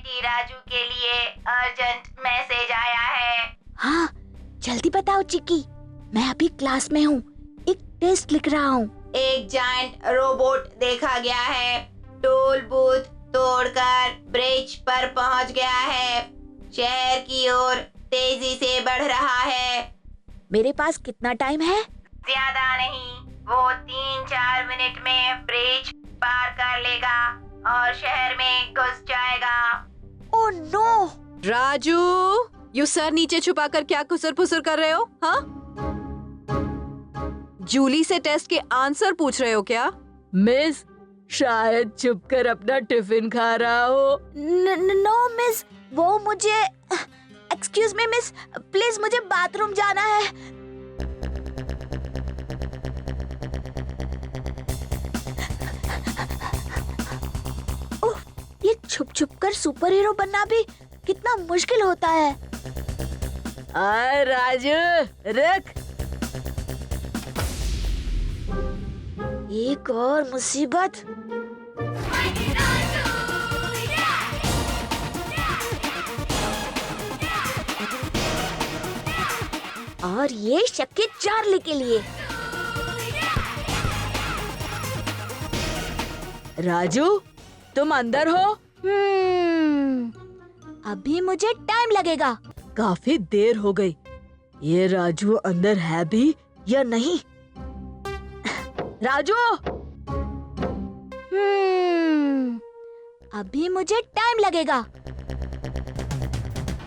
कि राजू के लिए अर्जेंट मैसेज आया है। हाँ, जल्दी बताओ चिक्की, मैं अभी क्लास में हूँ, एक टेस्ट लिख रहा हूँ। एक जायंट रोबोट देखा गया है, टोल बूथ तोड़कर ब्रिज पर पहुंच गया है, शहर की ओर तेजी से बढ़ रहा है। मेरे पास कितना टाइम है? ज्यादा नहीं, वो 3-4 मिनट में ब्रिज पार कर लेगा और शहर में घुस जाएगा। Oh no! राजू, यू सर नीचे छुपाकर क्या खुसर फुसर कर रहे हो? हाँ, जूली से टेस्ट के आंसर पूछ रहे हो क्या? मिस, शायद छुपकर अपना टिफिन खा रहा हो। नो मिस, वो मुझे एक्सक्यूज मी मिस, प्लीज मुझे बाथरूम जाना है। ओह, ये छुप छुप कर सुपर हीरो बनना भी कितना मुश्किल होता है। आए राजू, रुक। एक और मुसीबत। और ये शक्की चार्ली के लिए। राजू, तुम अंदर हो? अभी मुझे टाइम लगेगा। काफी देर हो गई। ये राजू अंदर है भी या नहीं? राजू! अभी मुझे टाइम लगेगा।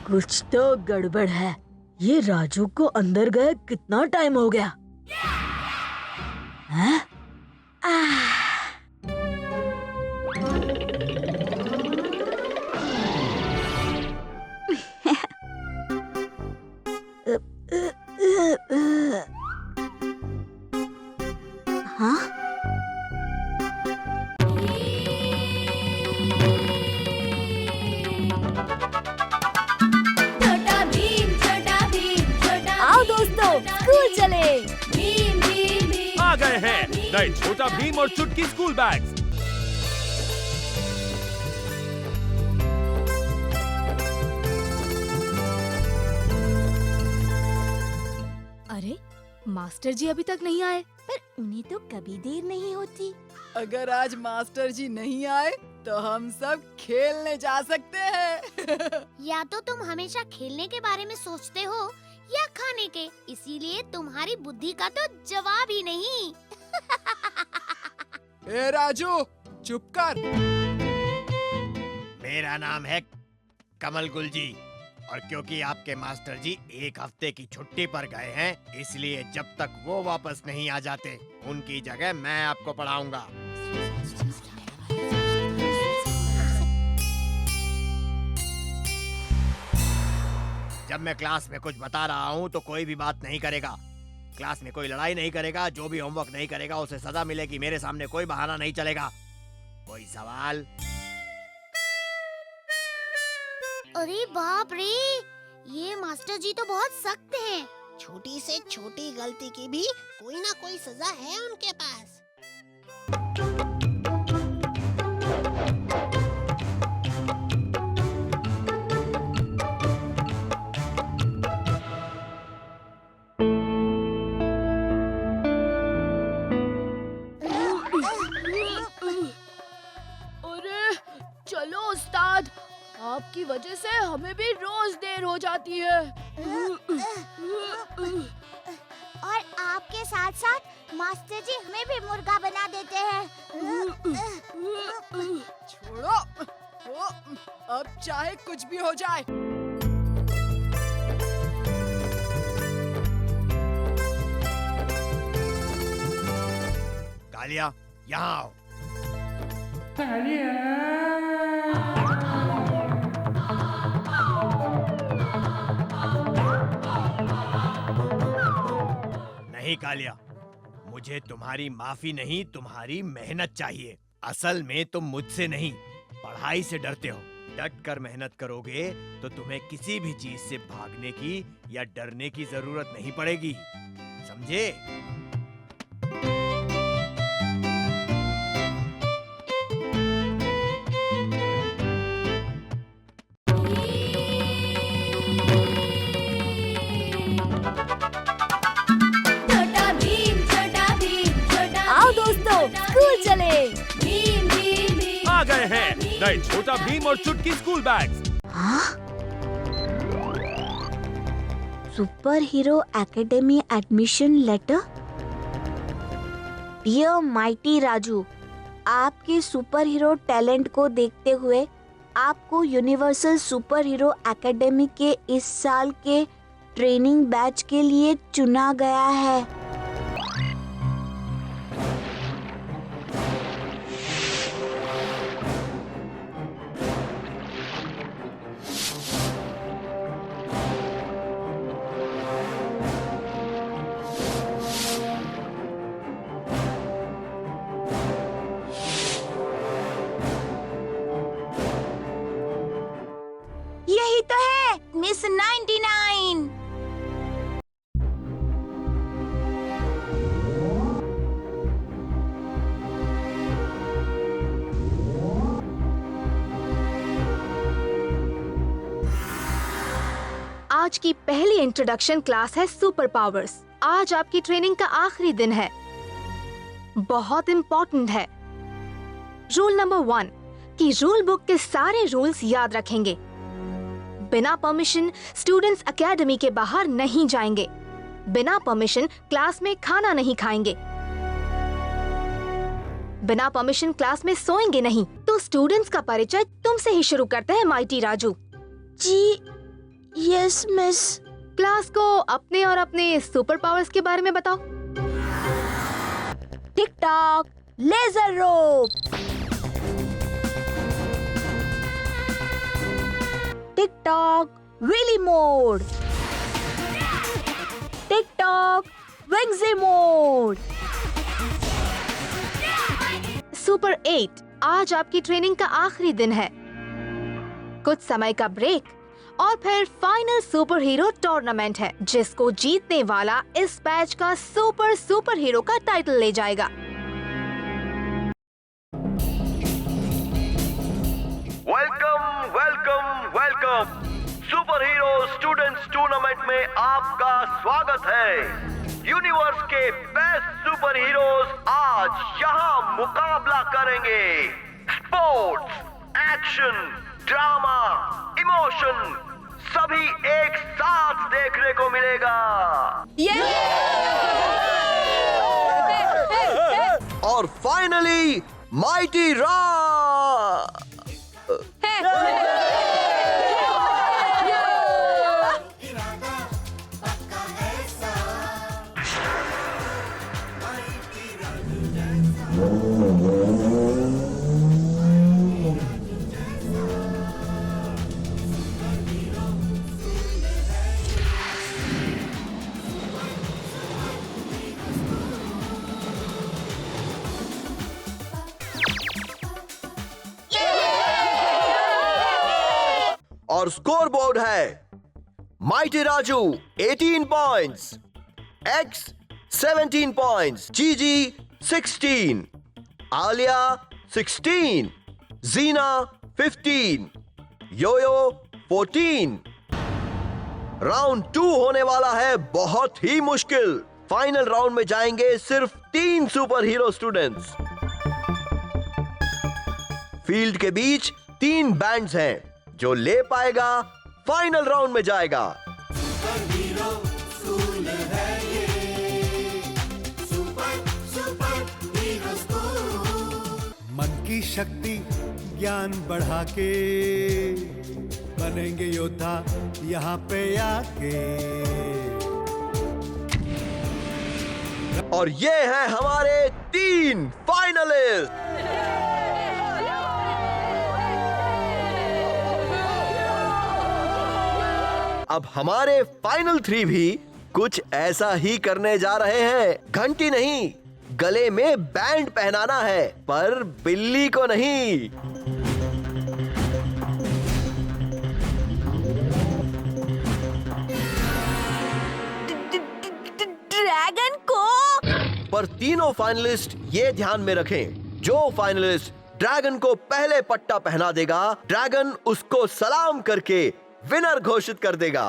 कुछ तो गड़बड़ है। ये राजू को अंदर गए कितना टाइम हो गया? हैं? हाँ? आओ दोस्तों, स्कूल चले। आ गए हैं नए छोटा भीम और चुटकी स्कूल बैग्स। अरे, मास्टर जी अभी तक नहीं आए। पर उन्हें तो कभी देर नहीं होती। अगर आज मास्टर जी नहीं आए तो हम सब खेलने जा सकते हैं। या तो तुम हमेशा खेलने के बारे में सोचते हो या खाने के, इसीलिए तुम्हारी बुद्धि का तो जवाब ही नहीं। ए राजू, चुप कर। मेरा नाम है कमल गुल जी, और क्योंकि आपके मास्टर जी एक हफ्ते की छुट्टी पर गए हैं, इसलिए जब तक वो वापस नहीं आ जाते, उनकी जगह मैं आपको पढ़ाऊंगा। जब मैं क्लास में कुछ बता रहा हूँ तो कोई भी बात नहीं करेगा। क्लास में कोई लड़ाई नहीं करेगा। जो भी होमवर्क नहीं करेगा उसे सजा मिलेगी। मेरे सामने कोई बहाना नहीं चलेगा। कोई सवाल? अरे बाप रे, ये मास्टर जी तो बहुत सख्त हैं। छोटी से छोटी गलती की भी कोई ना कोई सजा है उनके पास। अरे चलो उस्ताद, आपकी वजह से हमें भी रोज देर हो जाती है। और आपके साथ साथ मास्टर जी हमें भी मुर्गा बना देते हैं। छोड़ो, अब चाहे कुछ भी हो जाए। कालिया, यहाँ आओ। नहीं कालिया, मुझे तुम्हारी माफी नहीं, तुम्हारी मेहनत चाहिए। असल में तुम मुझसे नहीं, पढ़ाई से डरते हो। डट कर मेहनत करोगे तो तुम्हें किसी भी चीज से भागने की या डरने की जरूरत नहीं पड़ेगी, समझे? स्कूल चले। आ गए हैं नए छोटा भीम और Chutki school bags. Superhero academy admission letter. Dear mighty Raju, आपके सुपर हीरो टैलेंट को देखते हुए आपको यूनिवर्सल सुपर हीरो एकेडमी के इस साल के ट्रेनिंग बैच के लिए चुना गया है। यही तो है मिस 99। आज की पहली इंट्रोडक्शन क्लास है सुपर पावर्स। आज आपकी ट्रेनिंग का आखिरी दिन है, बहुत इम्पोर्टेंट है। रूल नंबर 1 कि रूल बुक के सारे रूल्स याद रखेंगे। बिना परमिशन स्टूडेंट्स एकेडमी के बाहर नहीं जाएंगे। बिना परमिशन क्लास में खाना नहीं खाएंगे। बिना परमिशन क्लास में सोएंगे नहीं। तो स्टूडेंट्स का परिचय तुमसे ही शुरू करते हैं माइटी राजू। जी यस मिस। क्लास को अपने और अपने सुपर पावर्स के बारे में बताओ। Tick tock, laser rope, tick tock, wheelie mode, tick tock, विंग्जी मोड। सुपर 8 आज आपकी ट्रेनिंग का आखिरी दिन है। कुछ समय का ब्रेक और फिर फाइनल सुपर हीरो टूर्नामेंट है, जिसको जीतने वाला इस बैच का सुपर हीरो का टाइटल ले जाएगा। Welcome welcome welcome. Super hero students tournament में आपका स्वागत है। यूनिवर्स के बेस्ट सुपर हीरोज आज यहाँ मुकाबला करेंगे। स्पोर्ट्स, एक्शन, ड्रामा, इमोशन सभी एक साथ देखने को मिलेगा। और फाइनली माइटी रा। और स्कोर बोर्ड है mighty Raju 18 points, x 17 points, जीजी 16, आलिया 16, जीना 15, योयो 14। राउंड 2 होने वाला है बहुत ही मुश्किल। फाइनल राउंड में जाएंगे सिर्फ 3 सुपर हीरो स्टूडेंट्स। फील्ड के बीच 3 बैंड्स हैं। जो ले पाएगा फाइनल राउंड में जाएगा। मन की शक्ति ज्ञान बढ़ा के बनेंगे योद्धा यहाँ पे आके। और ये हैं हमारे 3 फाइनलिस्ट। अब हमारे फाइनल 3 भी कुछ ऐसा ही करने जा रहे हैं। घंटी नहीं, गले में बैंड पहनाना है, पर बिल्ली को नहीं। ड्रैगन को। पर तीनों फाइनलिस्ट ये ध्यान में रखें, जो फाइनलिस्ट ड्रैगन को पहले पट्टा पहना देगा, ड्रैगन उसको सलाम करके विनर घोषित कर देगा।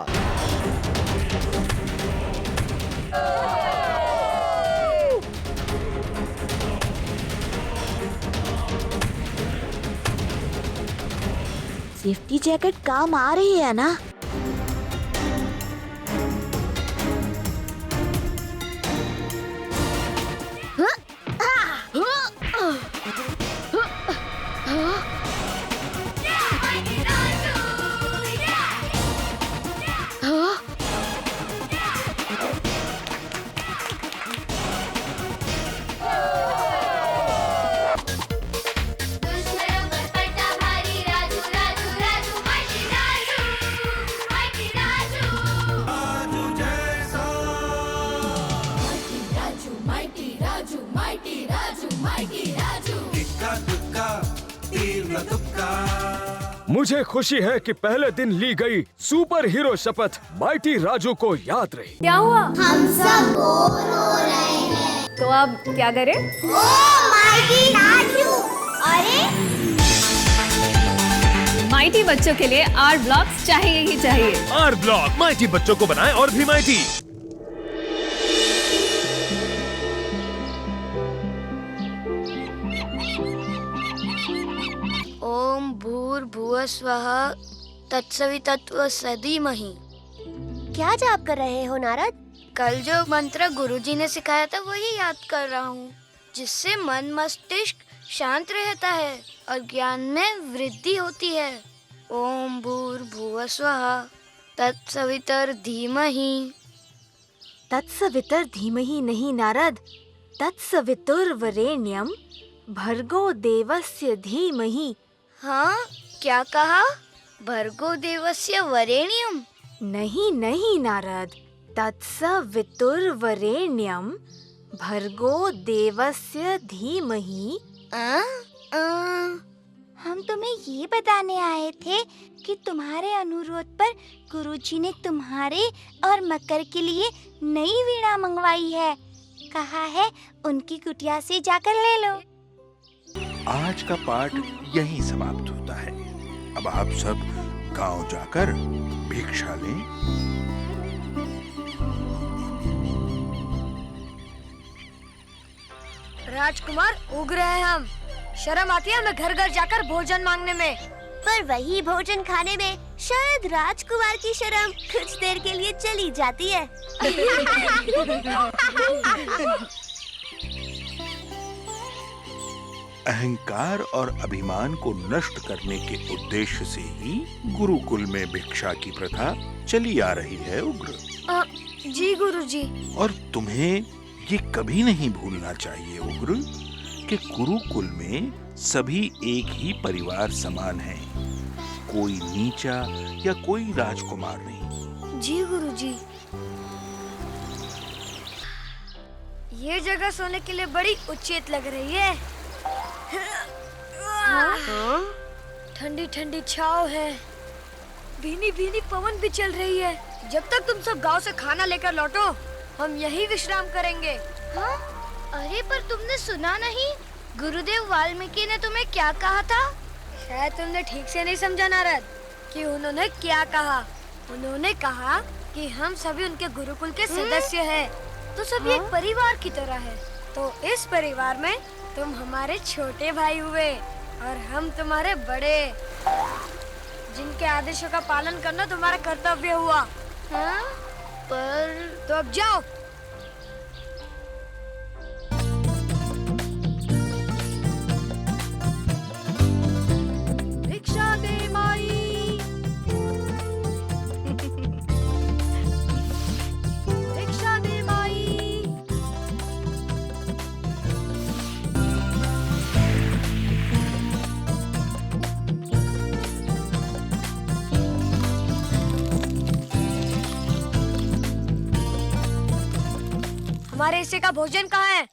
सेफ्टी जैकेट काम आ रही है ना? मुझे खुशी है कि पहले दिन ली गई सुपर हीरो शपथ माइटी राजू को याद रही। क्या हुआ? हम सब बोर हो रहे हैं। तो अब क्या करें? ओ माइटी राजू! अरे माइटी बच्चों के लिए आर्ट ब्लॉक्स चाहिए ही चाहिए। आर्ट ब्लॉक माइटी बच्चों को बनाए और भी माइटी। ओम भूर्भुवः स्वः तत्सवितुर्वरेण्यं। क्या जाप कर रहे हो नारद? कल जो मंत्र गुरुजी ने सिखाया था वही याद कर रहा हूँ, जिससे मन मस्तिष्क शांत रहता है और ज्ञान में वृद्धि होती है। ओम भूर्भुवः स्वः तत्सवितुर्धीमहि। तत्सवितुर्धीमहि नहीं नारद, तत्सवितुर्वरेण्यम भर्गो देवस्य धीमहि। हाँ, क्या कहा? भर्गो देवस्य वरेण्यम? नहीं नहीं नारद, तत्सवितुर्वरेण्यम भर्गो देवस्य धीमहि। हम तुम्हें ये बताने आए थे कि तुम्हारे अनुरोध पर गुरुजी ने तुम्हारे और मकर के लिए नई वीणा मंगवाई है। कहा है उनकी कुटिया से जाकर ले लो। आज का पाठ यहीं समाप्त होता है। अब आप सब गांव जाकर भिक्षा लें। राजकुमार, उग रहे हैं हम। शर्म आती है हमें घर घर जाकर भोजन मांगने में। पर वही भोजन खाने में शायद राजकुमार की शर्म कुछ देर के लिए चली जाती है। अहंकार और अभिमान को नष्ट करने के उद्देश्य से ही गुरुकुल में भिक्षा की प्रथा चली आ रही है उग्र। जी गुरुजी। और तुम्हें ये कभी नहीं भूलना चाहिए उग्र कि गुरुकुल में सभी एक ही परिवार समान हैं। कोई नीचा या कोई राजकुमार नहीं। जी गुरुजी। ये जगह सोने के लिए बड़ी उचित लग रही है। ठंडी ठंडी छाव है, भीनी भीनी पवन भी चल रही है। जब तक तुम सब गांव से खाना लेकर लौटो, हम यही विश्राम करेंगे। हाँ? अरे पर तुमने सुना नहीं, गुरुदेव वाल्मीकि ने तुम्हें क्या कहा था? शायद तुमने ठीक से नहीं समझा नारद कि उन्होंने क्या कहा। उन्होंने कहा कि हम सभी उनके गुरुकुल के सदस्य हैं, तो सभी एक परिवार की तरह है। तो इस परिवार में तुम हमारे छोटे भाई हुए और हम तुम्हारे बड़े, जिनके आदेशों का पालन करना तुम्हारा कर्तव्य हुआ। हाँ? पर तो अब जाओ। भिक्षा दे माई। भिक्षा दे माई। हमारे हिस्से का भोजन कहाँ है?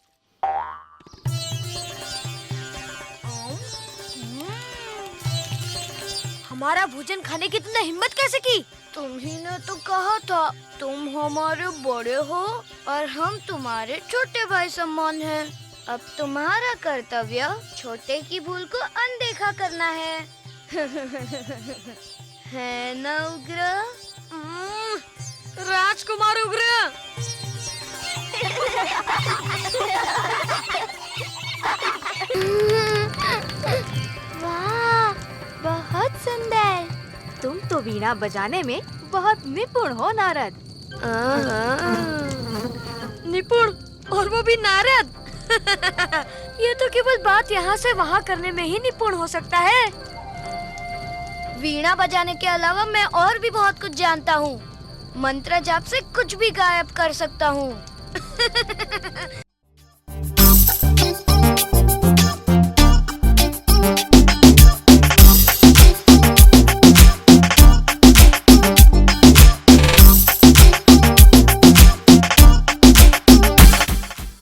हमारा भोजन खाने की तुमने हिम्मत कैसे की? तुम्ही ने तो कहा था तुम हमारे बड़े हो और हम तुम्हारे छोटे भाई समान हैं। अब तुम्हारा कर्तव्य छोटे की भूल को अनदेखा करना है। है ना उग्र? राजकुमार उग्र। वाह, बहुत सुंदर। तो वीणा बजाने में बहुत निपुण हो नारद। निपुण, और वो भी नारद। ये तो केवल बात यहाँ से वहाँ करने में ही निपुण हो सकता है। वीणा बजाने के अलावा मैं और भी बहुत कुछ जानता हूँ। मंत्र जाप से कुछ भी गायब कर सकता हूँ।